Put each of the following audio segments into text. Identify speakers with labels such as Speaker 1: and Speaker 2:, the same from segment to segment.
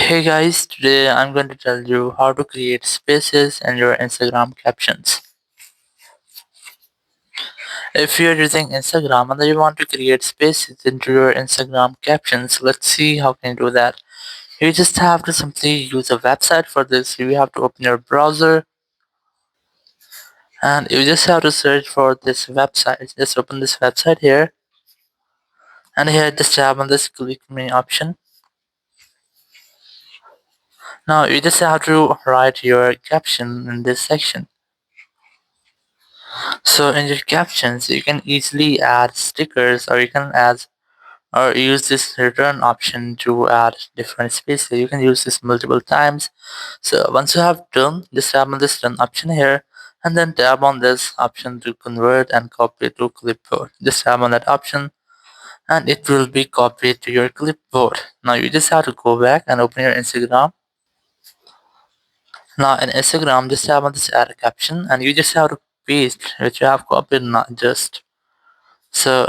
Speaker 1: Hey guys, today I'm going to tell you how to create spaces in your Instagram captions. If you're using Instagram and you want to create spaces into your Instagram captions, let's see how can you do that. You just have to simply use a website for this. You have to open your browser and you just have to search for this website. Just open this website here and here just tap on this click me option. Now you just have to write your caption in this section. So in your captions, you can easily add stickers, or you can add or use this return option to add different spaces. You can use this multiple times. So once you have done, just tap on this done option here, and then tap on this option to convert and copy to clipboard. Just tap on that option, and it will be copied to your clipboard. Now you just have to go back and open your Instagram. Now in Instagram, just tap on this add a caption, and you just have to paste which you have copied, not just. So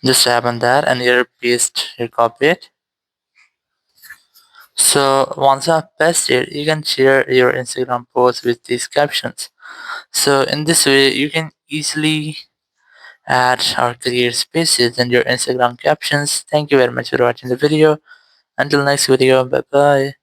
Speaker 1: just tap on that and here paste your copy it. So once you have pasted, you can share your Instagram post with these captions. So in this way, you can easily add or create spaces in your Instagram captions. Thank you very much for watching the video. Until next video, bye bye.